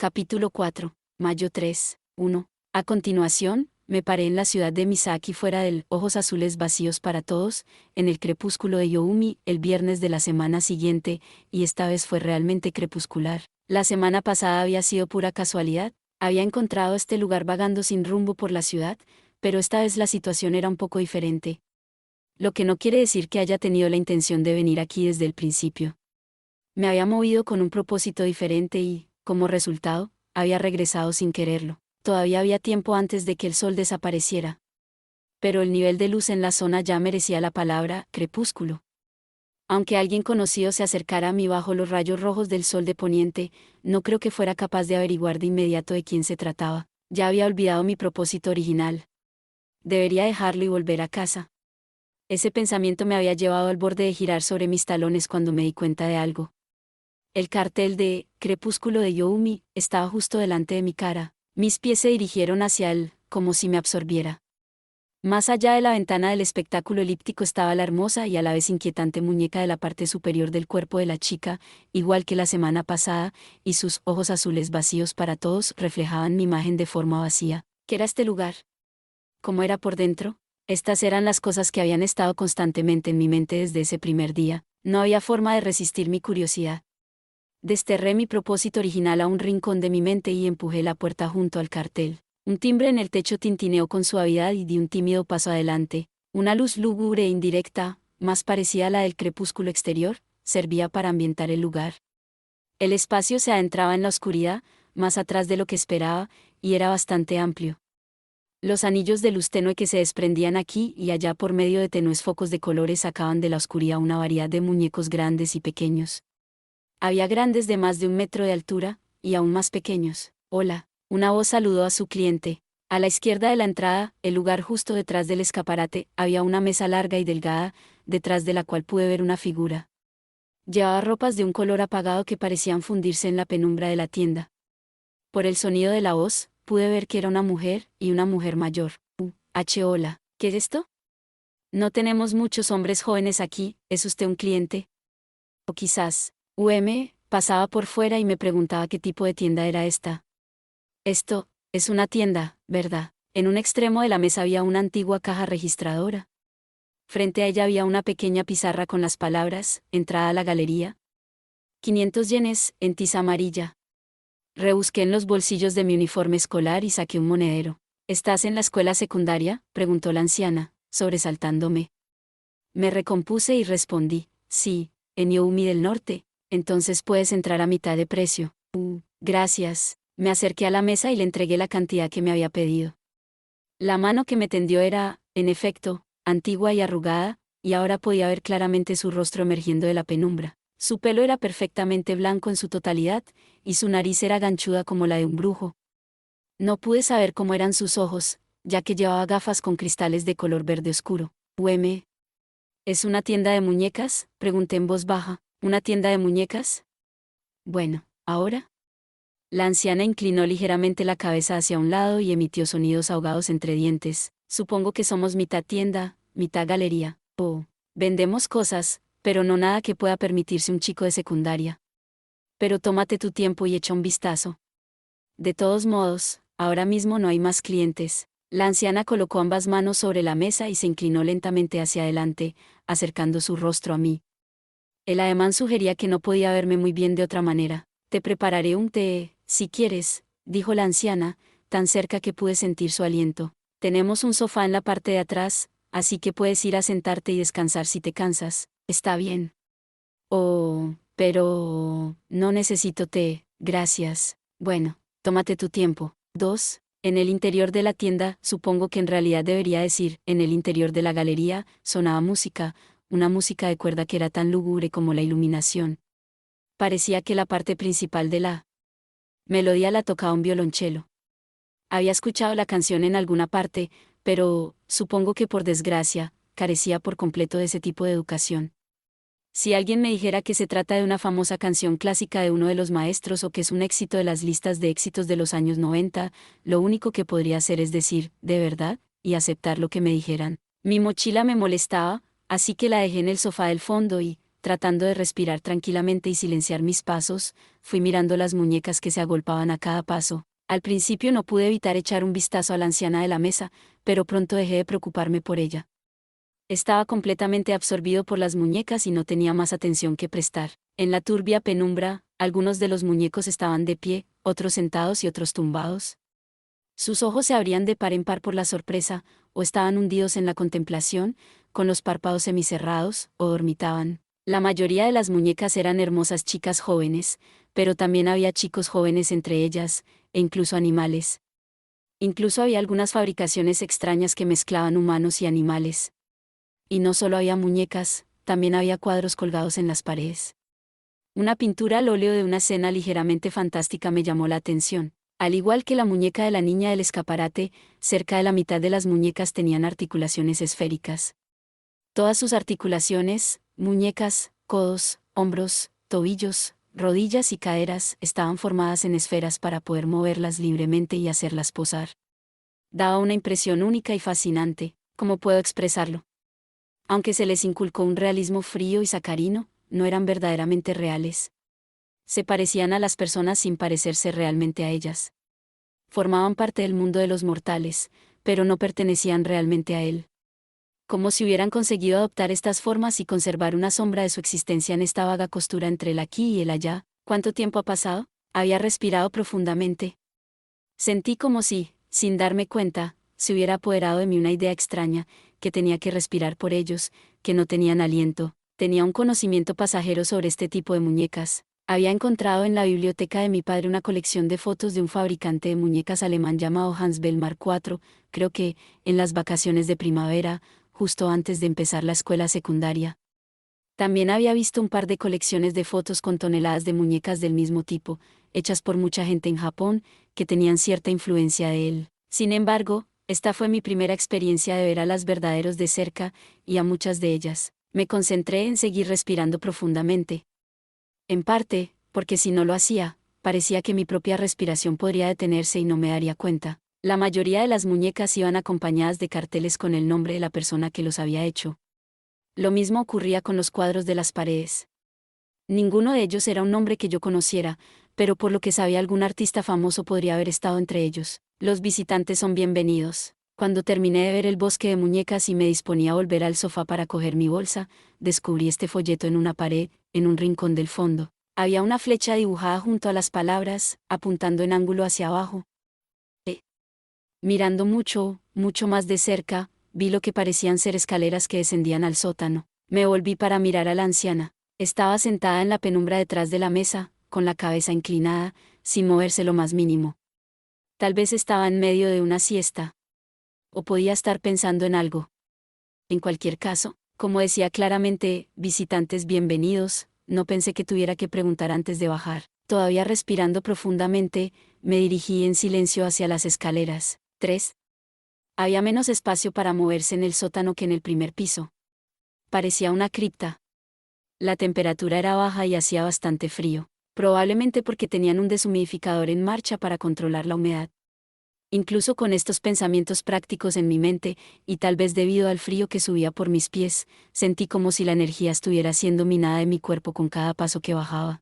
Capítulo 4. Mayo 3. 1. A continuación, me paré en la ciudad de Misaki fuera del Ojos Azules Vacíos para Todos, en el crepúsculo de Youmi, el viernes de la semana siguiente, y esta vez fue realmente crepuscular. La semana pasada había sido pura casualidad, había encontrado este lugar vagando sin rumbo por la ciudad, pero esta vez la situación era un poco diferente. Lo que no quiere decir que haya tenido la intención de venir aquí desde el principio. Me había movido con un propósito diferente y, como resultado, había regresado sin quererlo. Todavía había tiempo antes de que el sol desapareciera. Pero el nivel de luz en la zona ya merecía la palabra crepúsculo. Aunque alguien conocido se acercara a mí bajo los rayos rojos del sol de poniente, no creo que fuera capaz de averiguar de inmediato de quién se trataba. Ya había olvidado mi propósito original. Debería dejarlo y volver a casa. Ese pensamiento me había llevado al borde de girar sobre mis talones cuando me di cuenta de algo. El cartel de Crepúsculo de Youmi estaba justo delante de mi cara. Mis pies se dirigieron hacia él, como si me absorbiera. Más allá de la ventana del espectáculo elíptico estaba la hermosa y a la vez inquietante muñeca de la parte superior del cuerpo de la chica, igual que la semana pasada, y sus ojos azules vacíos para todos reflejaban mi imagen de forma vacía. ¿Qué era este lugar? ¿Cómo era por dentro? Estas eran las cosas que habían estado constantemente en mi mente desde ese primer día. No había forma de resistir mi curiosidad. Desterré mi propósito original a un rincón de mi mente y empujé la puerta junto al cartel. Un timbre en el techo tintineó con suavidad y di un tímido paso adelante. Una luz lúgubre e indirecta, más parecida a la del crepúsculo exterior, servía para ambientar el lugar. El espacio se adentraba en la oscuridad, más atrás de lo que esperaba, y era bastante amplio. Los anillos de luz tenue que se desprendían aquí y allá por medio de tenues focos de colores sacaban de la oscuridad una variedad de muñecos grandes y pequeños. Había grandes de más de 1 metro de altura, y aún más pequeños. Hola, una voz saludó a su cliente. A la izquierda de la entrada, el lugar justo detrás del escaparate, había una mesa larga y delgada, detrás de la cual pude ver una figura. Llevaba ropas de un color apagado que parecían fundirse en la penumbra de la tienda. Por el sonido de la voz, pude ver que era una mujer, y una mujer mayor. Hola, ¿qué es esto? No tenemos muchos hombres jóvenes aquí, ¿es usted un cliente? O quizás, pasaba por fuera y me preguntaba qué tipo de tienda era esta. Esto, es una tienda, ¿verdad? En un extremo de la mesa había una antigua caja registradora. Frente a ella había una pequeña pizarra con las palabras, entrada a la galería. 500 yenes, en tiza amarilla. Rebusqué en los bolsillos de mi uniforme escolar y saqué un monedero. ¿Estás en la escuela secundaria?, preguntó la anciana, sobresaltándome. Me recompuse y respondí, sí, en Youmi del Norte. Entonces puedes entrar a mitad de precio. Gracias. Me acerqué a la mesa y le entregué la cantidad que me había pedido. La mano que me tendió era, en efecto, antigua y arrugada, y ahora podía ver claramente su rostro emergiendo de la penumbra. Su pelo era perfectamente blanco en su totalidad, y su nariz era ganchuda como la de un brujo. No pude saber cómo eran sus ojos, ya que llevaba gafas con cristales de color verde oscuro. ¿Es una tienda de muñecas?, pregunté en voz baja. ¿Una tienda de muñecas? Bueno, ¿ahora? La anciana inclinó ligeramente la cabeza hacia un lado y emitió sonidos ahogados entre dientes. Supongo que somos mitad tienda, mitad galería. Vendemos cosas, pero no nada que pueda permitirse un chico de secundaria. Pero tómate tu tiempo y echa un vistazo. De todos modos, ahora mismo no hay más clientes. La anciana colocó ambas manos sobre la mesa y se inclinó lentamente hacia adelante, acercando su rostro a mí. El ademán sugería que no podía verme muy bien de otra manera. Te prepararé un té, si quieres, dijo la anciana, tan cerca que pude sentir su aliento. Tenemos un sofá en la parte de atrás, así que puedes ir a sentarte y descansar si te cansas. ¿Está bien? Pero no necesito té, gracias. Bueno, tómate tu tiempo. 2. En el interior de la tienda, supongo que en realidad debería decir, en el interior de la galería, sonaba música, una música de cuerda que era tan lúgubre como la iluminación. Parecía que la parte principal de la melodía la tocaba un violonchelo. Había escuchado la canción en alguna parte, pero, supongo que por desgracia, carecía por completo de ese tipo de educación. Si alguien me dijera que se trata de una famosa canción clásica de uno de los maestros o que es un éxito de las listas de éxitos de los años 90, lo único que podría hacer es decir, ¿de verdad?, y aceptar lo que me dijeran. Mi mochila me molestaba, así que la dejé en el sofá del fondo y, Tratando de respirar tranquilamente y silenciar mis pasos, fui mirando las muñecas que se agolpaban a cada paso. Al principio no pude evitar echar un vistazo a la anciana de la mesa, pero pronto dejé de preocuparme por ella. Estaba completamente absorbido por las muñecas y no tenía más atención que prestar. En la turbia penumbra, algunos de los muñecos estaban de pie, otros sentados y otros tumbados. Sus ojos se abrían de par en par por la sorpresa, o estaban hundidos en la contemplación, con los párpados semicerrados, o dormitaban. La mayoría de las muñecas eran hermosas chicas jóvenes, pero también había chicos jóvenes entre ellas, e incluso animales. Incluso había algunas fabricaciones extrañas que mezclaban humanos y animales. Y no solo había muñecas, también había cuadros colgados en las paredes. Una pintura al óleo de una escena ligeramente fantástica me llamó la atención. Al igual que la muñeca de la niña del escaparate, cerca de la mitad de las muñecas tenían articulaciones esféricas. Todas sus articulaciones, muñecas, codos, hombros, tobillos, rodillas y caderas, estaban formadas en esferas para poder moverlas libremente y hacerlas posar. Daba una impresión única y fascinante. ¿Cómo puedo expresarlo? Aunque se les inculcó un realismo frío y sacarino, no eran verdaderamente reales. Se parecían a las personas sin parecerse realmente a ellas. Formaban parte del mundo de los mortales, pero no pertenecían realmente a él. Como si hubieran conseguido adoptar estas formas y conservar una sombra de su existencia en esta vaga costura entre el aquí y el allá. ¿Cuánto tiempo ha pasado? Había respirado profundamente. Sentí como si, sin darme cuenta, se hubiera apoderado de mí una idea extraña, que tenía que respirar por ellos, que no tenían aliento. Tenía un conocimiento pasajero sobre este tipo de muñecas. Había encontrado en la biblioteca de mi padre una colección de fotos de un fabricante de muñecas alemán llamado Hans Bellmar IV, creo que, en las vacaciones de primavera, justo antes de empezar la escuela secundaria. También había visto un par de colecciones de fotos con toneladas de muñecas del mismo tipo, hechas por mucha gente en Japón, que tenían cierta influencia de él. Sin embargo, esta fue mi primera experiencia de ver a las verdaderos de cerca, y a muchas de ellas. Me concentré en seguir respirando profundamente. En parte, porque si no lo hacía, parecía que mi propia respiración podría detenerse y no me daría cuenta. La mayoría de las muñecas iban acompañadas de carteles con el nombre de la persona que los había hecho. Lo mismo ocurría con los cuadros de las paredes. Ninguno de ellos era un nombre que yo conociera, pero por lo que sabía algún artista famoso podría haber estado entre ellos. Los visitantes son bienvenidos. Cuando terminé de ver el bosque de muñecas y me disponía a volver al sofá para coger mi bolsa, descubrí este folleto en una pared, en un rincón del fondo. Había una flecha dibujada junto a las palabras, apuntando en ángulo hacia abajo. Mirando mucho, mucho más de cerca, vi lo que parecían ser escaleras que descendían al sótano. Me volví para mirar a la anciana. Estaba sentada en la penumbra detrás de la mesa, con la cabeza inclinada, sin moverse lo más mínimo. Tal vez estaba en medio de una siesta. O podía estar pensando en algo. En cualquier caso, como decía claramente, visitantes bienvenidos, no pensé que tuviera que preguntar antes de bajar. Todavía respirando profundamente, me dirigí en silencio hacia las escaleras. 3. Había menos espacio para moverse en el sótano que en el primer piso. Parecía una cripta. La temperatura era baja y hacía bastante frío, probablemente porque tenían un deshumidificador en marcha para controlar la humedad. Incluso con estos pensamientos prácticos en mi mente, y tal vez debido al frío que subía por mis pies, sentí como si la energía estuviera siendo minada de mi cuerpo con cada paso que bajaba.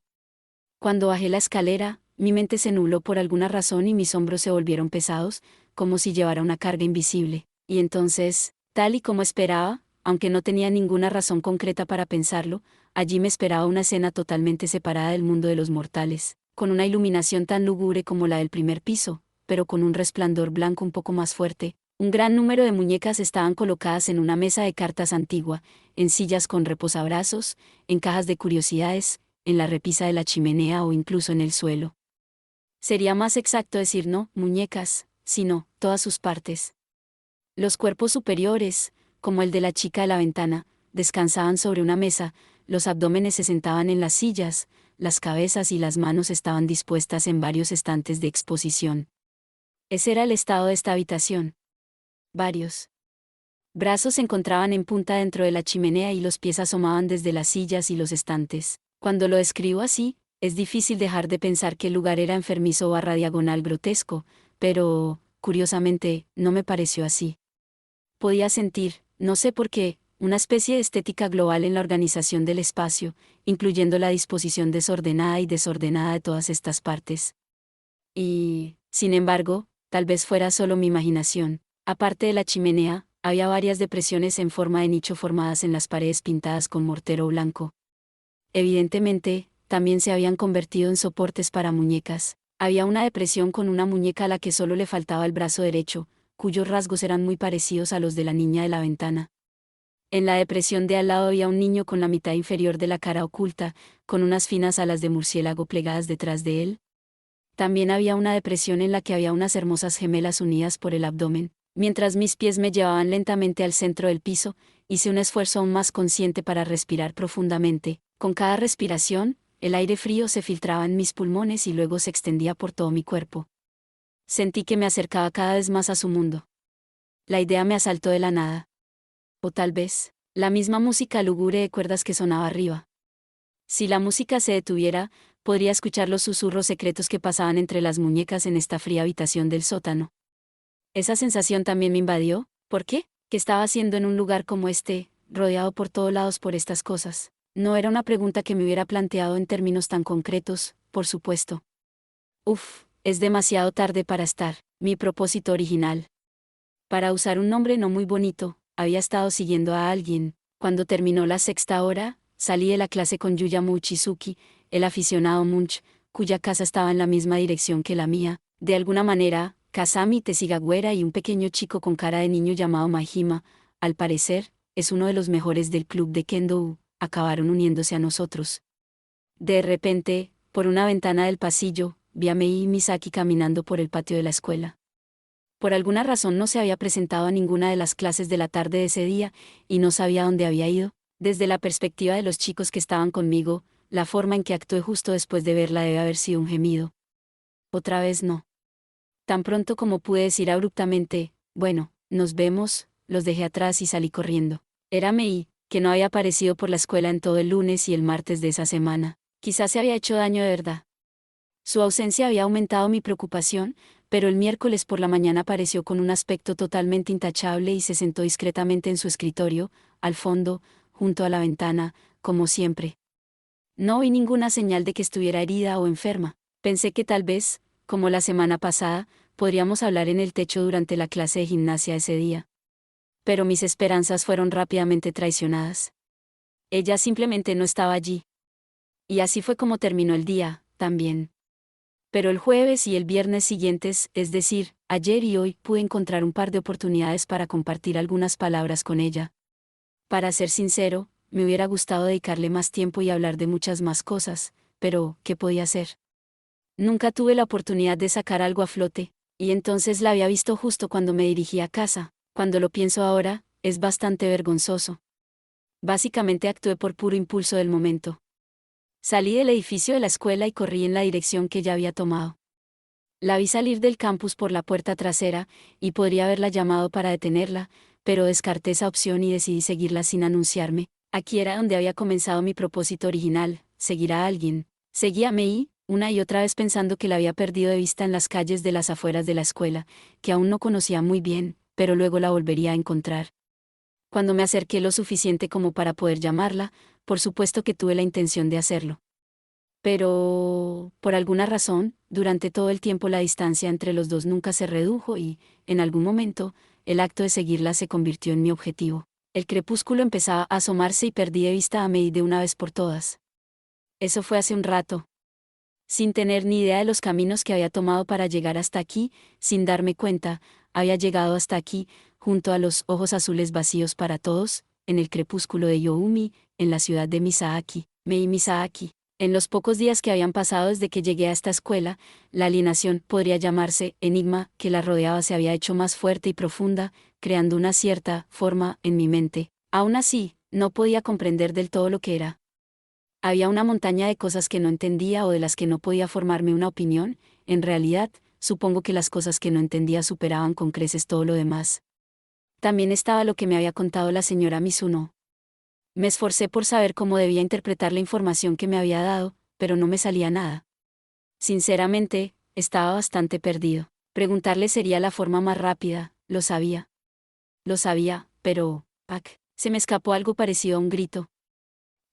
Cuando bajé la escalera, mi mente se nubló por alguna razón y mis hombros se volvieron pesados, como si llevara una carga invisible. Y entonces, tal y como esperaba, aunque no tenía ninguna razón concreta para pensarlo, allí me esperaba una escena totalmente separada del mundo de los mortales, con una iluminación tan lúgubre como la del primer piso, pero con un resplandor blanco un poco más fuerte. Un gran número de muñecas estaban colocadas en una mesa de cartas antigua, en sillas con reposabrazos, en cajas de curiosidades, en la repisa de la chimenea o incluso en el suelo. Sería más exacto decir no, muñecas, sino, todas sus partes. Los cuerpos superiores, como el de la chica de la ventana, descansaban sobre una mesa, los abdómenes se sentaban en las sillas, las cabezas y las manos estaban dispuestas en varios estantes de exposición. Ese era el estado de esta habitación. Varios brazos se encontraban en punta dentro de la chimenea y los pies asomaban desde las sillas y los estantes. Cuando lo describo así, es difícil dejar de pensar que el lugar era enfermizo / diagonal grotesco, pero, curiosamente, no me pareció así. Podía sentir, no sé por qué, una especie de estética global en la organización del espacio, incluyendo la disposición desordenada y desordenada de todas estas partes. Y, sin embargo, tal vez fuera solo mi imaginación. Aparte de la chimenea, había varias depresiones en forma de nicho formadas en las paredes pintadas con mortero blanco. Evidentemente, también se habían convertido en soportes para muñecas. Había una depresión con una muñeca a la que solo le faltaba el brazo derecho, cuyos rasgos eran muy parecidos a los de la niña de la ventana. En la depresión de al lado había un niño con la mitad inferior de la cara oculta, con unas finas alas de murciélago plegadas detrás de él. También había una depresión en la que había unas hermosas gemelas unidas por el abdomen. Mientras mis pies me llevaban lentamente al centro del piso, hice un esfuerzo aún más consciente para respirar profundamente. Con cada respiración, el aire frío se filtraba en mis pulmones y luego se extendía por todo mi cuerpo. Sentí que me acercaba cada vez más a su mundo. La idea me asaltó de la nada. O tal vez, la misma música lúgubre de cuerdas que sonaba arriba. Si la música se detuviera, podría escuchar los susurros secretos que pasaban entre las muñecas en esta fría habitación del sótano. Esa sensación también me invadió. ¿Por qué? ¿Qué estaba haciendo en un lugar como este, rodeado por todos lados por estas cosas? No era una pregunta que me hubiera planteado en términos tan concretos, por supuesto. Es demasiado tarde para estar. Mi propósito original. Para usar un nombre no muy bonito, había estado siguiendo a alguien. Cuando terminó la sexta hora, salí de la clase con Yuya Mochizuki, el aficionado Munch, cuya casa estaba en la misma dirección que la mía. De alguna manera, Kazami Tesigawera y un pequeño chico con cara de niño llamado Mahima, al parecer, es uno de los mejores del club de Kendo, acabaron uniéndose a nosotros. De repente, por una ventana del pasillo, vi a Mei y Misaki caminando por el patio de la escuela. Por alguna razón no se había presentado a ninguna de las clases de la tarde de ese día, y no sabía dónde había ido. Desde la perspectiva de los chicos que estaban conmigo, la forma en que actué justo después de verla debe haber sido un gemido. Otra vez no. Tan pronto como pude decir abruptamente, bueno, nos vemos, los dejé atrás y salí corriendo. Era Mei, que no había aparecido por la escuela en todo el lunes y el martes de esa semana. Quizás se había hecho daño de verdad. Su ausencia había aumentado mi preocupación, pero el miércoles por la mañana apareció con un aspecto totalmente intachable y se sentó discretamente en su escritorio, al fondo, junto a la ventana, como siempre. No vi ninguna señal de que estuviera herida o enferma. Pensé que tal vez, como la semana pasada, podríamos hablar en el techo durante la clase de gimnasia ese día. Pero mis esperanzas fueron rápidamente traicionadas. Ella simplemente no estaba allí. Y así fue como terminó el día, también. Pero el jueves y el viernes siguientes, es decir, ayer y hoy, pude encontrar un par de oportunidades para compartir algunas palabras con ella. Para ser sincero, me hubiera gustado dedicarle más tiempo y hablar de muchas más cosas, pero, ¿qué podía hacer? Nunca tuve la oportunidad de sacar algo a flote, y entonces la había visto justo cuando me dirigí a casa. Cuando lo pienso ahora, es bastante vergonzoso. Básicamente actué por puro impulso del momento. Salí del edificio de la escuela y corrí en la dirección que ya había tomado. La vi salir del campus por la puerta trasera, y podría haberla llamado para detenerla, pero descarté esa opción y decidí seguirla sin anunciarme. Aquí era donde había comenzado mi propósito original, seguir a alguien. Seguí a Mei, una y otra vez pensando que la había perdido de vista en las calles de las afueras de la escuela, que aún no conocía muy bien, pero luego la volvería a encontrar. Cuando me acerqué lo suficiente como para poder llamarla, por supuesto que tuve la intención de hacerlo. Pero, por alguna razón, durante todo el tiempo la distancia entre los dos nunca se redujo y, en algún momento, el acto de seguirla se convirtió en mi objetivo. El crepúsculo empezaba a asomarse y perdí de vista a Mei de una vez por todas. Eso fue hace un rato. Sin tener ni idea de los caminos que había tomado para llegar hasta aquí, sin darme cuenta, había llegado hasta aquí, junto a los ojos azules vacíos para todos, en el crepúsculo de Youmi, en la ciudad de Misaki, Mei Misaki. En los pocos días que habían pasado desde que llegué a esta escuela, la alienación, podría llamarse, enigma, que la rodeaba se había hecho más fuerte y profunda, creando una cierta forma en mi mente. Aún así, no podía comprender del todo lo que era. Había una montaña de cosas que no entendía o de las que no podía formarme una opinión. En realidad, supongo que las cosas que no entendía superaban con creces todo lo demás. También estaba lo que me había contado la señora Mizuno. Me esforcé por saber cómo debía interpretar la información que me había dado, pero no me salía nada. Sinceramente, estaba bastante perdido. Preguntarle sería la forma más rápida, lo sabía. Lo sabía, pero, Pac, Se me escapó algo parecido a un grito.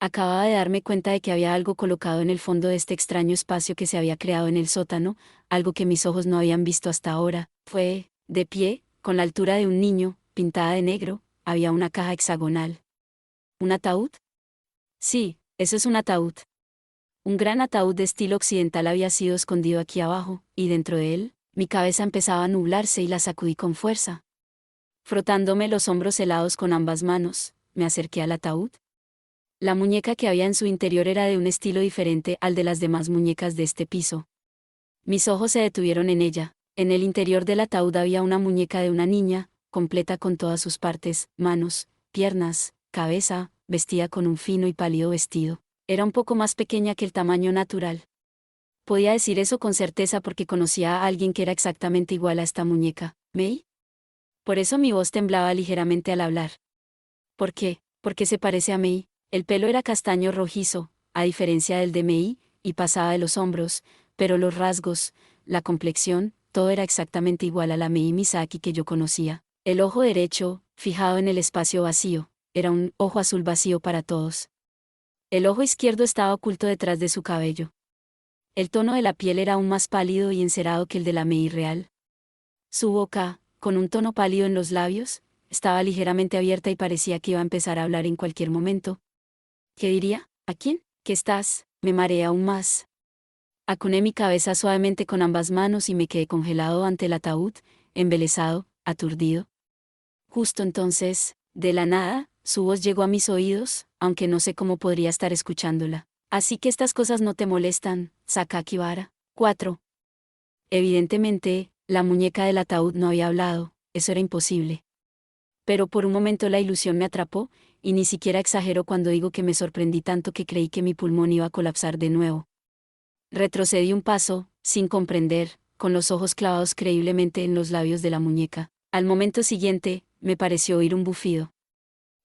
Acababa de darme cuenta de que había algo colocado en el fondo de este extraño espacio que se había creado en el sótano, algo que mis ojos no habían visto hasta ahora. Fue, de pie, con la altura de un niño, pintada de negro, había una caja hexagonal. ¿Un ataúd? Sí, eso es un ataúd. Un gran ataúd de estilo occidental había sido escondido aquí abajo, y dentro de él, mi cabeza empezaba a nublarse y la sacudí con fuerza. Frotándome los hombros helados con ambas manos, me acerqué al ataúd. La muñeca que había en su interior era de un estilo diferente al de las demás muñecas de este piso. Mis ojos se detuvieron en ella. En el interior del ataúd había una muñeca de una niña, completa con todas sus partes, manos, piernas, cabeza, vestida con un fino y pálido vestido. Era un poco más pequeña que el tamaño natural. Podía decir eso con certeza porque conocía a alguien que era exactamente igual a esta muñeca. ¿May? Por eso mi voz temblaba ligeramente al hablar. ¿Por qué? Porque se parece a May. El pelo era castaño rojizo, a diferencia del de Mei, y pasaba de los hombros, pero los rasgos, la complexión, todo era exactamente igual a la Mei Misaki que yo conocía. El ojo derecho, fijado en el espacio vacío, era un ojo azul vacío para todos. El ojo izquierdo estaba oculto detrás de su cabello. El tono de la piel era aún más pálido y encerado que el de la Mei real. Su boca, con un tono pálido en los labios, estaba ligeramente abierta y parecía que iba a empezar a hablar en cualquier momento. ¿Qué diría? ¿A quién? ¿Qué estás? Me mareé aún más. Acuné mi cabeza suavemente con ambas manos y me quedé congelado ante el ataúd, embelesado, aturdido. Justo entonces, de la nada, su voz llegó a mis oídos, aunque no sé cómo podría estar escuchándola. Así que estas cosas no te molestan, Sakakibara. 4. Evidentemente, la muñeca del ataúd no había hablado, eso era imposible. Pero por un momento la ilusión me atrapó, y ni siquiera exagero cuando digo que me sorprendí tanto que creí que mi pulmón iba a colapsar de nuevo. Retrocedí un paso, sin comprender, con los ojos clavados creíblemente en los labios de la muñeca. Al momento siguiente, me pareció oír un bufido.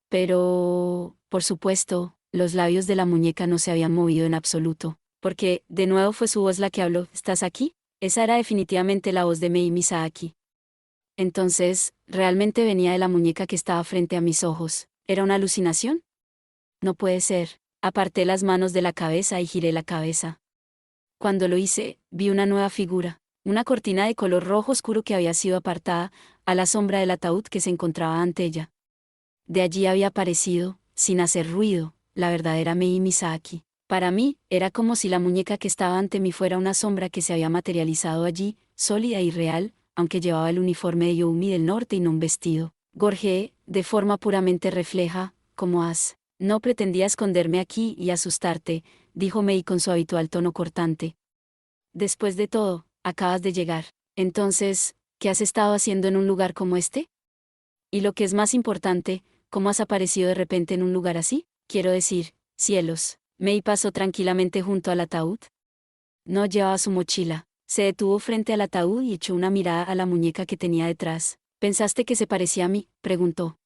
Pero, por supuesto, los labios de la muñeca no se habían movido en absoluto, porque, de nuevo fue su voz la que habló. ¿Estás aquí? Esa era definitivamente la voz de Mei Misaki. Entonces, ¿realmente venía de la muñeca que estaba frente a mis ojos? ¿Era una alucinación? No puede ser. Aparté las manos de la cabeza y giré la cabeza. Cuando lo hice, vi una nueva figura, una cortina de color rojo oscuro que había sido apartada, a la sombra del ataúd que se encontraba ante ella. De allí había aparecido, sin hacer ruido, la verdadera Mei Misaki. Para mí, era como si la muñeca que estaba ante mí fuera una sombra que se había materializado allí, sólida y real, aunque llevaba el uniforme de Youmi del norte y no un vestido. Gorjeé, de forma puramente refleja, como has. No pretendía esconderme aquí y asustarte, dijo Mei con su habitual tono cortante. Después de todo, acabas de llegar. Entonces, ¿qué has estado haciendo en un lugar como este? Y lo que es más importante, ¿cómo has aparecido de repente en un lugar así? Quiero decir, cielos. Mei pasó tranquilamente junto al ataúd. No llevaba su mochila. Se detuvo frente al ataúd y echó una mirada a la muñeca que tenía detrás. ¿Pensaste que se parecía a mí? Preguntó.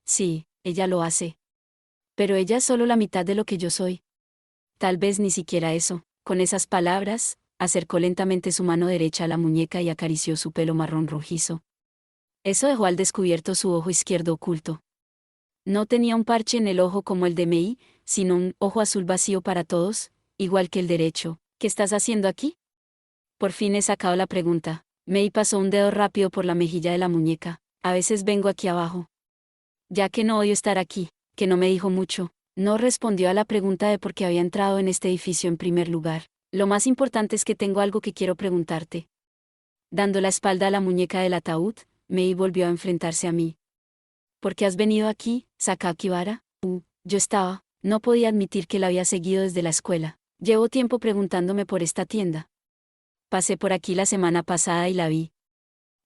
Sí, ella lo hace. Pero ella es solo la mitad de lo que yo soy. Tal vez ni siquiera eso. Con esas palabras, acercó lentamente su mano derecha a la muñeca y acarició su pelo marrón rojizo. Eso dejó al descubierto su ojo izquierdo oculto. No tenía un parche en el ojo como el de Mei, sino un ojo azul vacío para todos, igual que el derecho. ¿Qué estás haciendo aquí? Por fin he sacado la pregunta. Mei pasó un dedo rápido por la mejilla de la muñeca. A veces vengo aquí abajo. Ya que no odio estar aquí, que no me dijo mucho, no respondió a la pregunta de por qué había entrado en este edificio en primer lugar. Lo más importante es que tengo algo que quiero preguntarte. Dando la espalda a la muñeca del ataúd, Mei volvió a enfrentarse a mí. ¿Por qué has venido aquí, Sakakibara? No podía admitir que la había seguido desde la escuela. Llevo tiempo preguntándome por esta tienda. Pasé por aquí la semana pasada y la vi.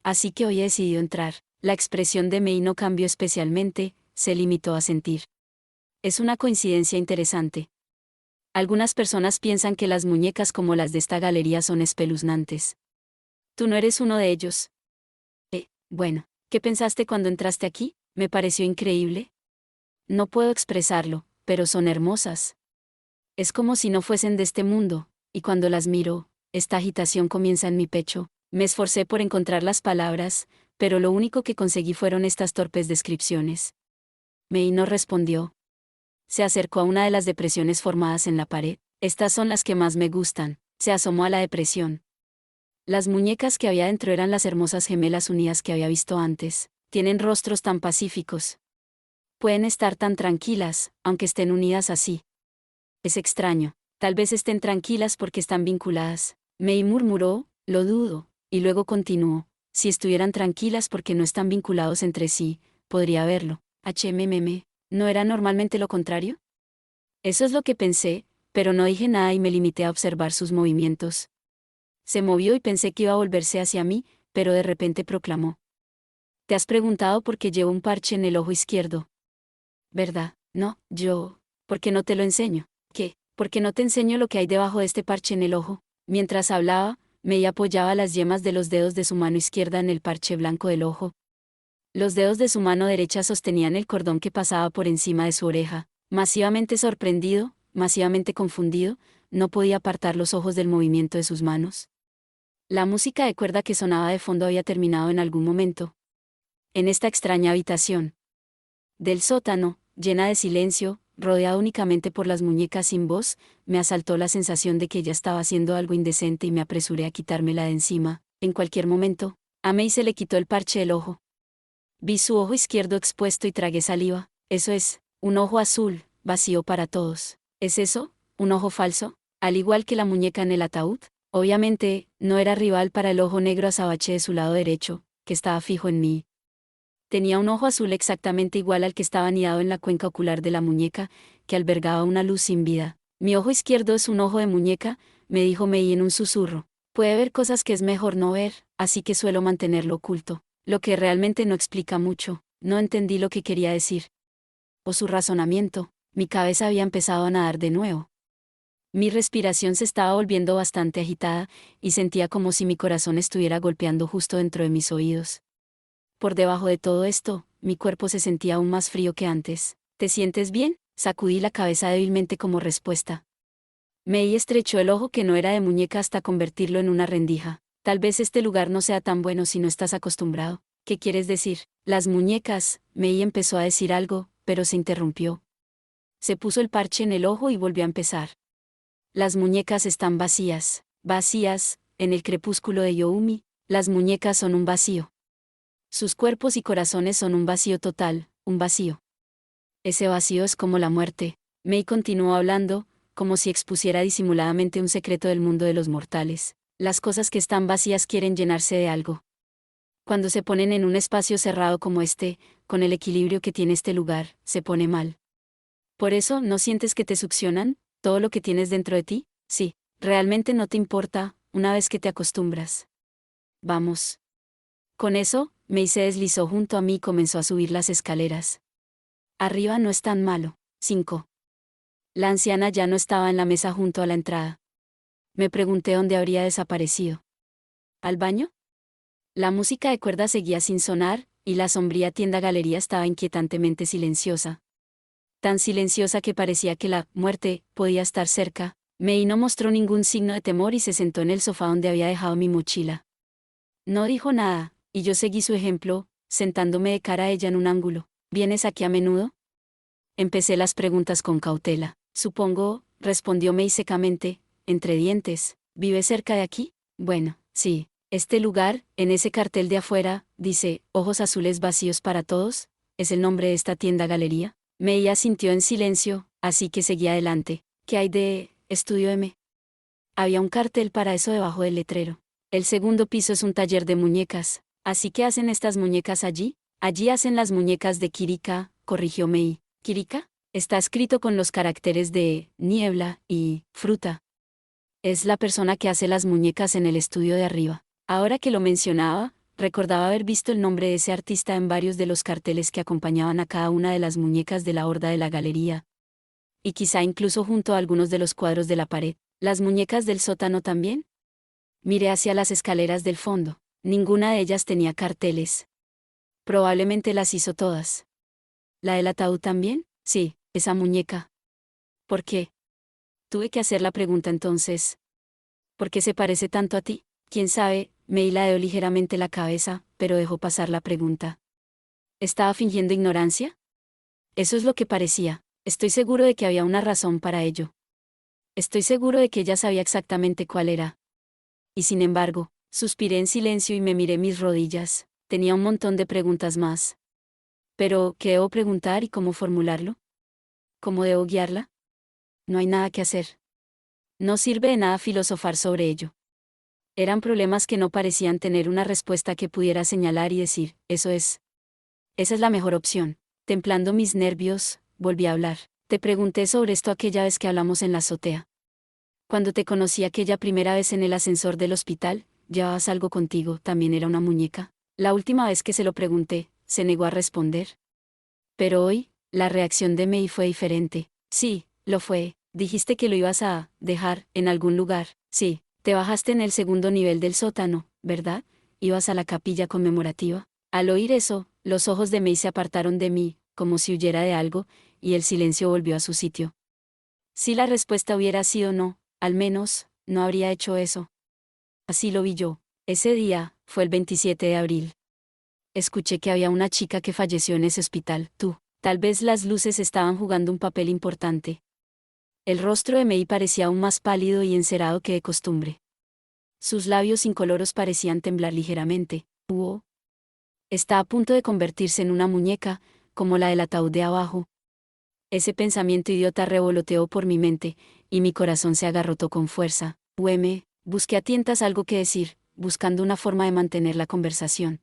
Así que hoy he decidido entrar. La expresión de Mei no cambió especialmente, se limitó a sentir. Es una coincidencia interesante. Algunas personas piensan que las muñecas como las de esta galería son espeluznantes. Tú no eres uno de ellos. Bueno, ¿qué pensaste cuando entraste aquí? Me pareció increíble. No puedo expresarlo, pero son hermosas. Es como si no fuesen de este mundo, y cuando las miro, esta agitación comienza en mi pecho. Me esforcé por encontrar las palabras, pero lo único que conseguí fueron estas torpes descripciones. Mei no respondió. Se acercó a una de las depresiones formadas en la pared. Estas son las que más me gustan. Se asomó a la depresión. Las muñecas que había dentro eran las hermosas gemelas unidas que había visto antes. Tienen rostros tan pacíficos. Pueden estar tan tranquilas, aunque estén unidas así. Es extraño. Tal vez estén tranquilas porque están vinculadas. Mei murmuró, lo dudo, y luego continuó. Si estuvieran tranquilas porque no están vinculados entre sí, podría verlo. ¿No era normalmente lo contrario? Eso es lo que pensé, pero no dije nada y me limité a observar sus movimientos. Se movió y pensé que iba a volverse hacia mí, pero de repente proclamó. ¿Te has preguntado por qué llevo un parche en el ojo izquierdo? ¿Verdad? No, ¿por qué no te lo enseño? ¿Qué? ¿Por qué no te enseño lo que hay debajo de este parche en el ojo? Mientras hablaba, Mei apoyaba las yemas de los dedos de su mano izquierda en el parche blanco del ojo. Los dedos de su mano derecha sostenían el cordón que pasaba por encima de su oreja. Masivamente sorprendido, masivamente confundido, no podía apartar los ojos del movimiento de sus manos. La música de cuerda que sonaba de fondo había terminado en algún momento. En esta extraña habitación del sótano, llena de silencio, rodeada únicamente por las muñecas sin voz, me asaltó la sensación de que ella estaba haciendo algo indecente y me apresuré a quitármela de encima. En cualquier momento, a Mei se le quitó el parche del ojo. Vi su ojo izquierdo expuesto y tragué saliva. Eso es, un ojo azul, vacío para todos. ¿Es eso, un ojo falso? Al igual que la muñeca en el ataúd. Obviamente, no era rival para el ojo negro azabache de su lado derecho, que estaba fijo en mí. Tenía un ojo azul exactamente igual al que estaba anidado en la cuenca ocular de la muñeca, que albergaba una luz sin vida. Mi ojo izquierdo es un ojo de muñeca, me dijo Mei en un susurro. Puede ver cosas que es mejor no ver, así que suelo mantenerlo oculto. Lo que realmente no explica mucho. No entendí lo que quería decir. O su razonamiento. Mi cabeza había empezado a nadar de nuevo. Mi respiración se estaba volviendo bastante agitada, y sentía como si mi corazón estuviera golpeando justo dentro de mis oídos. Por debajo de todo esto, mi cuerpo se sentía aún más frío que antes. ¿Te sientes bien? Sacudí la cabeza débilmente como respuesta. Mei estrechó el ojo que no era de muñeca hasta convertirlo en una rendija. Tal vez este lugar no sea tan bueno si no estás acostumbrado. ¿Qué quieres decir? Las muñecas. Mei empezó a decir algo, pero se interrumpió. Se puso el parche en el ojo y volvió a empezar. Las muñecas están vacías. Vacías, en el crepúsculo de Youmi, las muñecas son un vacío. Sus cuerpos y corazones son un vacío total, un vacío. Ese vacío es como la muerte. Mei continuó hablando, como si expusiera disimuladamente un secreto del mundo de los mortales. Las cosas que están vacías quieren llenarse de algo. Cuando se ponen en un espacio cerrado como este, con el equilibrio que tiene este lugar, se pone mal. Por eso, ¿no sientes que te succionan, todo lo que tienes dentro de ti? Sí, realmente no te importa, una vez que te acostumbras. Vamos. Con eso, Mei se deslizó junto a mí y comenzó a subir las escaleras. Arriba no es tan malo. 5. La anciana ya no estaba en la mesa junto a la entrada. Me pregunté dónde habría desaparecido. ¿Al baño? La música de cuerda seguía sin sonar, y la sombría tienda-galería estaba inquietantemente silenciosa. Tan silenciosa que parecía que la muerte podía estar cerca. Mei no mostró ningún signo de temor y se sentó en el sofá donde había dejado mi mochila. No dijo nada, y yo seguí su ejemplo, sentándome de cara a ella en un ángulo. ¿Vienes aquí a menudo? Empecé las preguntas con cautela. Supongo, respondió Mei secamente, entre dientes. ¿Vive cerca de aquí? Bueno, sí. Este lugar, en ese cartel de afuera, dice, ojos azules vacíos para todos, ¿es el nombre de esta tienda-galería? Mei asintió en silencio, así que seguí adelante. ¿Qué hay de Estudio M? Había un cartel para eso debajo del letrero. El segundo piso es un taller de muñecas. ¿Así que hacen estas muñecas allí? Allí hacen las muñecas de Kirika, corrigió Mei. ¿Kirika? Está escrito con los caracteres de niebla y fruta. Es la persona que hace las muñecas en el estudio de arriba. Ahora que lo mencionaba, recordaba haber visto el nombre de ese artista en varios de los carteles que acompañaban a cada una de las muñecas de la horda de la galería. Y quizá incluso junto a algunos de los cuadros de la pared. ¿Las muñecas del sótano también? Miré hacia las escaleras del fondo. Ninguna de ellas tenía carteles. Probablemente las hizo todas. ¿La del ataúd también? Sí, esa muñeca. ¿Por qué? Tuve que hacer la pregunta entonces. ¿Por qué se parece tanto a ti? ¿Quién sabe? Mei ladeó ligeramente la cabeza, pero dejó pasar la pregunta. ¿Estaba fingiendo ignorancia? Eso es lo que parecía. Estoy seguro de que había una razón para ello. Estoy seguro de que ella sabía exactamente cuál era. Y sin embargo, suspiré en silencio y me miré mis rodillas. Tenía un montón de preguntas más. Pero, ¿qué debo preguntar y cómo formularlo? ¿Cómo debo guiarla? No hay nada que hacer. No sirve de nada filosofar sobre ello. Eran problemas que no parecían tener una respuesta que pudiera señalar y decir, eso es. Esa es la mejor opción. Templando mis nervios, volví a hablar. Te pregunté sobre esto aquella vez que hablamos en la azotea. Cuando te conocí aquella primera vez en el ascensor del hospital, llevabas algo contigo, también era una muñeca. La última vez que se lo pregunté, se negó a responder. Pero hoy, la reacción de May fue diferente. Sí, lo fue. Dijiste que lo ibas a dejar en algún lugar. Sí, te bajaste en el segundo nivel del sótano, ¿verdad? Ibas a la capilla conmemorativa. Al oír eso, los ojos de May se apartaron de mí, como si huyera de algo, y el silencio volvió a su sitio. Si la respuesta hubiera sido no, al menos, no habría hecho eso. Así lo vi yo. Ese día, fue el 27 de abril. Escuché que había una chica que falleció en ese hospital. Tal vez las luces estaban jugando un papel importante. El rostro de May parecía aún más pálido y encerado que de costumbre. Sus labios incoloros parecían temblar ligeramente. Está a punto de convertirse en una muñeca, como la del ataúd de abajo. Ese pensamiento idiota revoloteó por mi mente, y mi corazón se agarrotó con fuerza. Busqué a tientas algo que decir, buscando una forma de mantener la conversación.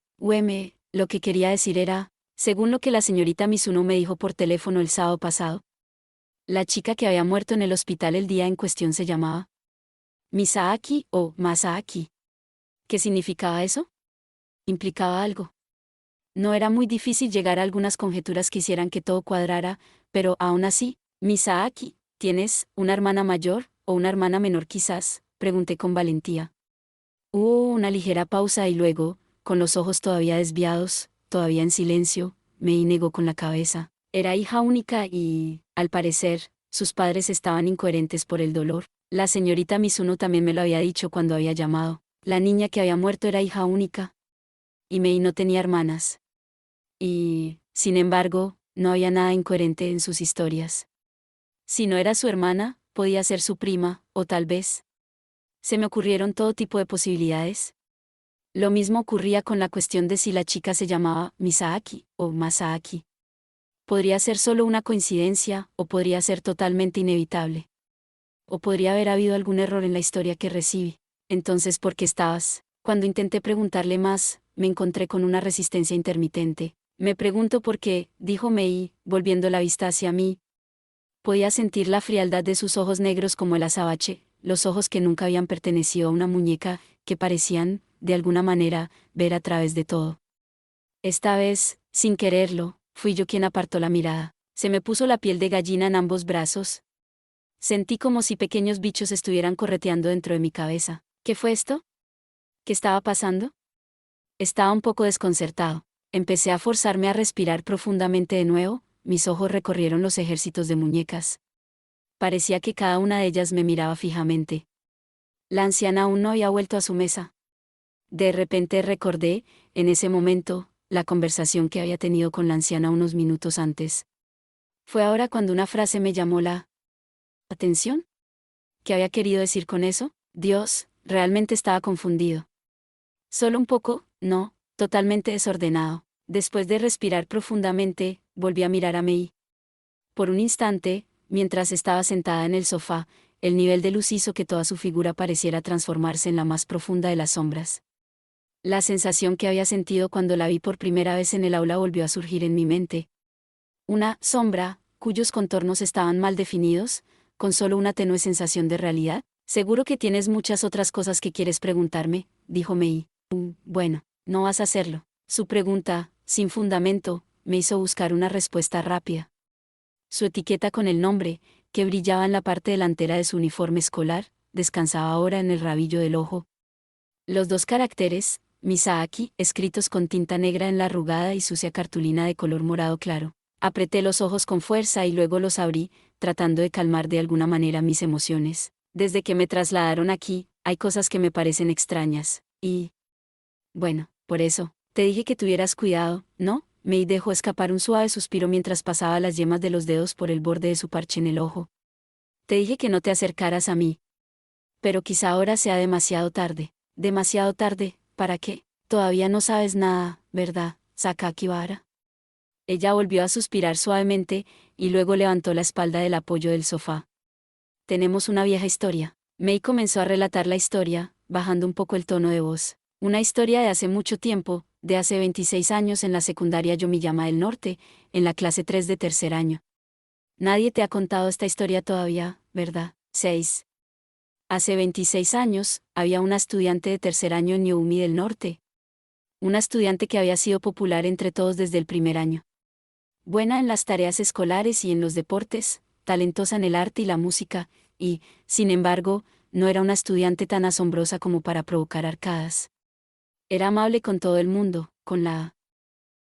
Lo que quería decir era, según lo que la señorita Mizuno me dijo por teléfono el sábado pasado, la chica que había muerto en el hospital el día en cuestión se llamaba Misaki o Masaaki. ¿Qué significaba eso? Implicaba algo. No era muy difícil llegar a algunas conjeturas que hicieran que todo cuadrara, pero aún así, Misaki, ¿tienes una hermana mayor o una hermana menor quizás? Pregunté con valentía. Hubo una ligera pausa y luego, con los ojos todavía desviados, todavía en silencio, Mei negó con la cabeza. Era hija única y, al parecer, sus padres estaban incoherentes por el dolor. La señorita Mizuno también me lo había dicho cuando había llamado. La niña que había muerto era hija única. Y Mei no tenía hermanas. Y, sin embargo, no había nada incoherente en sus historias. Si no era su hermana, podía ser su prima, o tal vez. Se me ocurrieron todo tipo de posibilidades. Lo mismo ocurría con la cuestión de si la chica se llamaba Misaki o Masaaki. Podría ser solo una coincidencia, o podría ser totalmente inevitable. O podría haber habido algún error en la historia que recibí. Entonces, ¿por qué estabas? Cuando intenté preguntarle más, me encontré con una resistencia intermitente. Me pregunto por qué, dijo Mei, volviendo la vista hacia mí. Podía sentir la frialdad de sus ojos negros como el azabache, los ojos que nunca habían pertenecido a una muñeca, que parecían, de alguna manera, ver a través de todo. Esta vez, sin quererlo, fui yo quien apartó la mirada. Se me puso la piel de gallina en ambos brazos. Sentí como si pequeños bichos estuvieran correteando dentro de mi cabeza. ¿Qué fue esto? ¿Qué estaba pasando? Estaba un poco desconcertado. Empecé a forzarme a respirar profundamente de nuevo, mis ojos recorrieron los ejércitos de muñecas. Parecía que cada una de ellas me miraba fijamente. La anciana aún no había vuelto a su mesa. De repente recordé, en ese momento, la conversación que había tenido con la anciana unos minutos antes. Fue ahora cuando una frase me llamó la atención. ¿Qué había querido decir con eso? Dios, realmente estaba confundido. Solo un poco, no, totalmente desordenado. Después de respirar profundamente, volví a mirar a Mei. Por un instante, mientras estaba sentada en el sofá, el nivel de luz hizo que toda su figura pareciera transformarse en la más profunda de las sombras. La sensación que había sentido cuando la vi por primera vez en el aula volvió a surgir en mi mente. Una sombra, cuyos contornos estaban mal definidos, con solo una tenue sensación de realidad. Seguro que tienes muchas otras cosas que quieres preguntarme, dijo Mei. Bueno, no vas a hacerlo. Su pregunta, sin fundamento, me hizo buscar una respuesta rápida. Su etiqueta con el nombre, que brillaba en la parte delantera de su uniforme escolar, descansaba ahora en el rabillo del ojo. Los dos caracteres, Misaki, escritos con tinta negra en la arrugada y sucia cartulina de color morado claro. Apreté los ojos con fuerza y luego los abrí, tratando de calmar de alguna manera mis emociones. Desde que me trasladaron aquí, hay cosas que me parecen extrañas, y... Bueno, por eso, te dije que tuvieras cuidado, ¿no? Mei dejó escapar un suave suspiro mientras pasaba las yemas de los dedos por el borde de su parche en el ojo. Te dije que no te acercaras a mí. Pero quizá ahora sea demasiado tarde. Demasiado tarde, ¿para qué? Todavía no sabes nada, ¿verdad, Sakakibara? Ella volvió a suspirar suavemente, y luego levantó la espalda del apoyo del sofá. Tenemos una vieja historia. Mei comenzó a relatar la historia, bajando un poco el tono de voz. Una historia de hace mucho tiempo, de hace 26 años en la secundaria Yomiyama del Norte, en la clase 3 de tercer año. Nadie te ha contado esta historia todavía, ¿verdad? 6. Hace 26 años, había una estudiante de tercer año en Youmi del Norte. Una estudiante que había sido popular entre todos desde el primer año. Buena en las tareas escolares y en los deportes, talentosa en el arte y la música, y, sin embargo, no era una estudiante tan asombrosa como para provocar arcadas. Era amable con todo el mundo, con la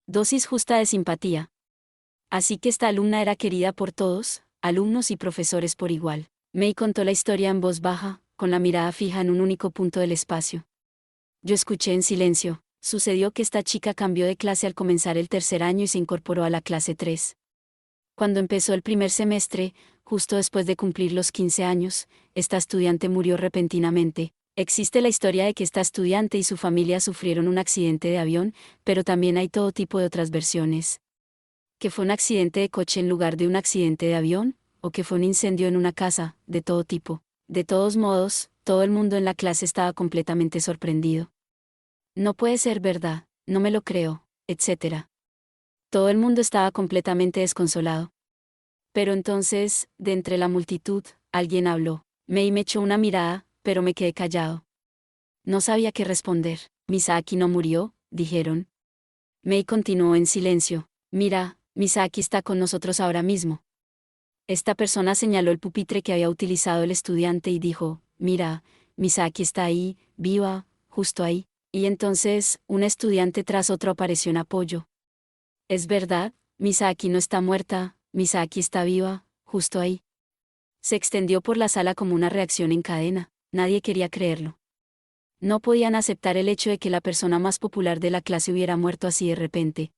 dosis justa de simpatía. Así que esta alumna era querida por todos, alumnos y profesores por igual. Mei contó la historia en voz baja, con la mirada fija en un único punto del espacio. Yo escuché en silencio. Sucedió que esta chica cambió de clase al comenzar el tercer año y se incorporó a la clase 3. Cuando empezó el primer semestre, justo después de cumplir los 15 años, esta estudiante murió repentinamente. Existe la historia de que esta estudiante y su familia sufrieron un accidente de avión, pero también hay todo tipo de otras versiones. Que fue un accidente de coche en lugar de un accidente de avión, o que fue un incendio en una casa, de todo tipo. De todos modos, todo el mundo en la clase estaba completamente sorprendido. No puede ser verdad, no me lo creo, etc. Todo el mundo estaba completamente desconsolado. Pero entonces, de entre la multitud, alguien habló. Mei me echó una mirada, pero me quedé callado. No sabía qué responder. Misaki no murió, dijeron. Mei continuó en silencio. Mira, Misaki está con nosotros ahora mismo. Esta persona señaló el pupitre que había utilizado el estudiante y dijo, mira, Misaki está ahí, viva, justo ahí. Y entonces, un estudiante tras otro apareció en apoyo. Es verdad, Misaki no está muerta, Misaki está viva, justo ahí. Se extendió por la sala como una reacción en cadena, nadie quería creerlo. No podían aceptar el hecho de que la persona más popular de la clase hubiera muerto así de repente.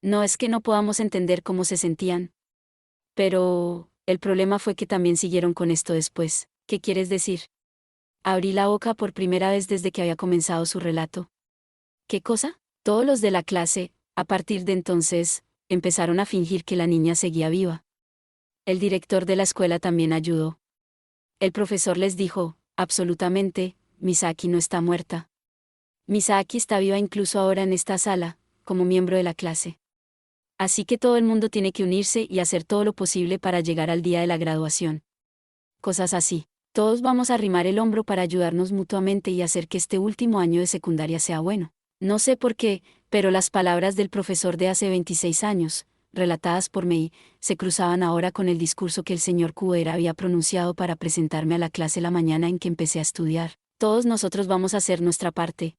No es que no podamos entender cómo se sentían. Pero, el problema fue que también siguieron con esto después. ¿Qué quieres decir? Abrí la boca por primera vez desde que había comenzado su relato. ¿Qué cosa? Todos los de la clase, a partir de entonces, empezaron a fingir que la niña seguía viva. El director de la escuela también ayudó. El profesor les dijo, absolutamente, Misaki no está muerta. Misaki está viva incluso ahora en esta sala, como miembro de la clase. Así que todo el mundo tiene que unirse y hacer todo lo posible para llegar al día de la graduación. Cosas así. Todos vamos a arrimar el hombro para ayudarnos mutuamente y hacer que este último año de secundaria sea bueno. No sé por qué, pero las palabras del profesor de hace 26 años, relatadas por Mei, se cruzaban ahora con el discurso que el señor Kuera había pronunciado para presentarme a la clase la mañana en que empecé a estudiar. Todos nosotros vamos a hacer nuestra parte.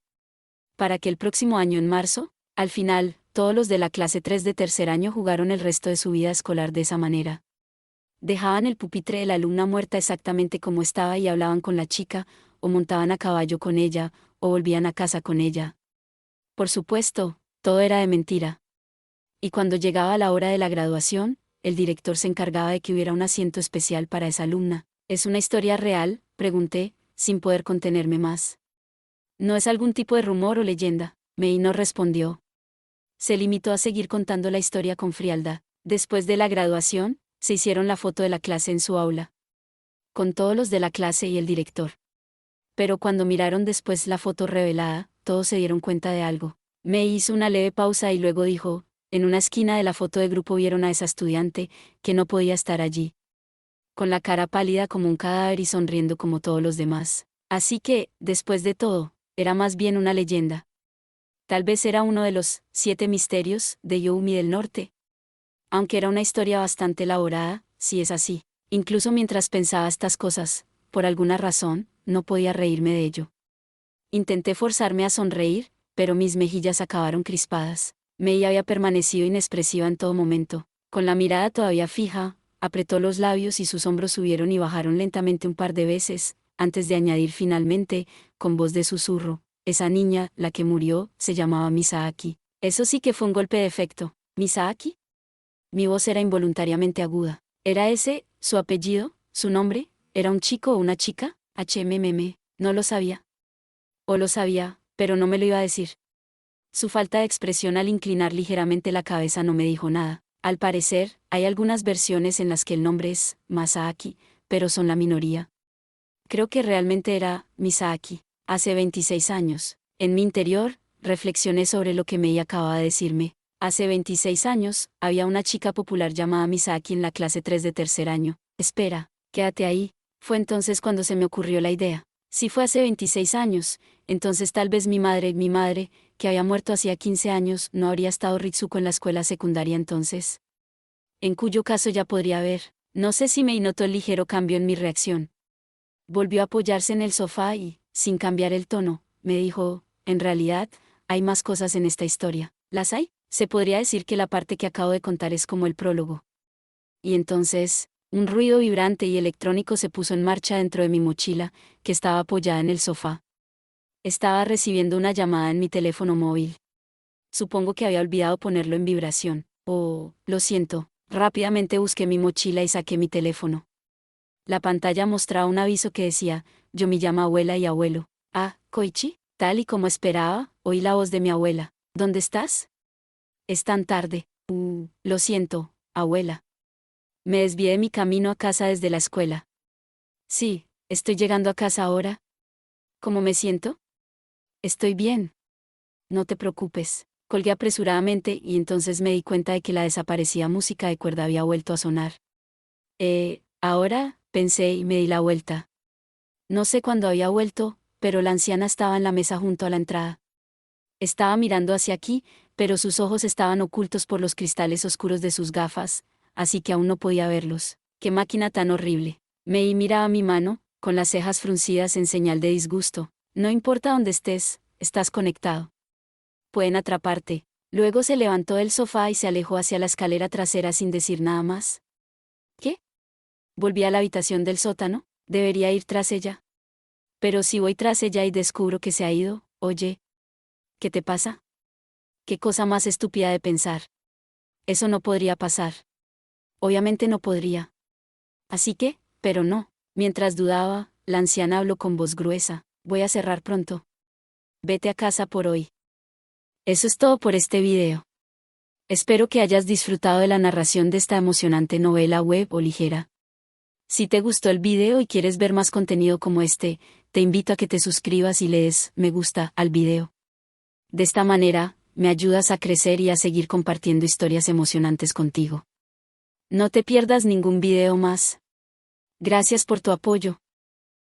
Para que el próximo año en marzo, al final, todos los de la clase 3 de tercer año jugaron el resto de su vida escolar de esa manera. Dejaban el pupitre de la alumna muerta exactamente como estaba y hablaban con la chica, o montaban a caballo con ella, o volvían a casa con ella. Por supuesto, todo era de mentira. Y cuando llegaba la hora de la graduación, el director se encargaba de que hubiera un asiento especial para esa alumna. ¿Es una historia real?, pregunté, sin poder contenerme más. ¿No es algún tipo de rumor o leyenda? Mei no respondió. Se limitó a seguir contando la historia con frialdad. Después de la graduación, se hicieron la foto de la clase en su aula. Con todos los de la clase y el director. Pero cuando miraron después la foto revelada, todos se dieron cuenta de algo. Mei hizo una leve pausa y luego dijo, en una esquina de la foto de grupo vieron a esa estudiante, que no podía estar allí. Con la cara pálida como un cadáver y sonriendo como todos los demás. Así que, después de todo, era más bien una leyenda. Tal vez era uno de los 7 misterios de Youmi del Norte. Aunque era una historia bastante elaborada, si es así. Incluso mientras pensaba estas cosas, por alguna razón, no podía reírme de ello. Intenté forzarme a sonreír, pero mis mejillas acabaron crispadas. Mei había permanecido inexpresiva en todo momento. Con la mirada todavía fija, apretó los labios y sus hombros subieron y bajaron lentamente un par de veces, antes de añadir finalmente, con voz de susurro, esa niña, la que murió, se llamaba Misaki. Eso sí que fue un golpe de efecto. ¿Misaki? Mi voz era involuntariamente aguda. ¿Era ese, su apellido, su nombre? ¿Era un chico o una chica? No lo sabía. O lo sabía, pero no me lo iba a decir. Su falta de expresión al inclinar ligeramente la cabeza no me dijo nada. Al parecer, hay algunas versiones en las que el nombre es Masaaki, pero son la minoría. Creo que realmente era Misaki. Hace 26 años. En mi interior, reflexioné sobre lo que Mei acababa de decirme. Hace 26 años, había una chica popular llamada Misaki en la clase 3 de tercer año. Espera, quédate ahí. Fue entonces cuando se me ocurrió la idea. Si fue hace 26 años, entonces tal vez mi madre, que había muerto hacía 15 años, no habría estado Ritsuko en la escuela secundaria entonces. En cuyo caso ya podría haber. No sé si Mei notó el ligero cambio en mi reacción. Volvió a apoyarse en el sofá y, sin cambiar el tono, me dijo, en realidad, hay más cosas en esta historia. ¿Las hay? Se podría decir que la parte que acabo de contar es como el prólogo. Y entonces, un ruido vibrante y electrónico se puso en marcha dentro de mi mochila, que estaba apoyada en el sofá. Estaba recibiendo una llamada en mi teléfono móvil. Supongo que había olvidado ponerlo en vibración. Oh, lo siento. Rápidamente busqué mi mochila y saqué mi teléfono. La pantalla mostraba un aviso que decía, yo me llamo abuela y abuelo. Ah, Koichi, tal y como esperaba, oí la voz de mi abuela. ¿Dónde estás? Es tan tarde. Lo siento, abuela. Me desvié de mi camino a casa desde la escuela. Sí, estoy llegando a casa ahora. ¿Cómo me siento? Estoy bien. No te preocupes. Colgué apresuradamente y entonces me di cuenta de que la desaparecida música de cuerda había vuelto a sonar. Ahora, pensé y me di la vuelta. No sé cuándo había vuelto, pero la anciana estaba en la mesa junto a la entrada. Estaba mirando hacia aquí, pero sus ojos estaban ocultos por los cristales oscuros de sus gafas, así que aún no podía verlos. ¡Qué máquina tan horrible! Mei miraba mi mano, con las cejas fruncidas en señal de disgusto. No importa dónde estés, estás conectado. Pueden atraparte. Luego se levantó del sofá y se alejó hacia la escalera trasera sin decir nada más. ¿Qué? Volví a la habitación del sótano. ¿Debería ir tras ella? Pero si voy tras ella y descubro que se ha ido, oye, ¿qué te pasa? ¿Qué cosa más estúpida de pensar? Eso no podría pasar. Obviamente no podría. Así que, pero no. Mientras dudaba, la anciana habló con voz gruesa. Voy a cerrar pronto. Vete a casa por hoy. Eso es todo por este video. Espero que hayas disfrutado de la narración de esta emocionante novela web o ligera. Si te gustó el video y quieres ver más contenido como este, te invito a que te suscribas y le des me gusta al video. De esta manera, me ayudas a crecer y a seguir compartiendo historias emocionantes contigo. No te pierdas ningún video más. Gracias por tu apoyo.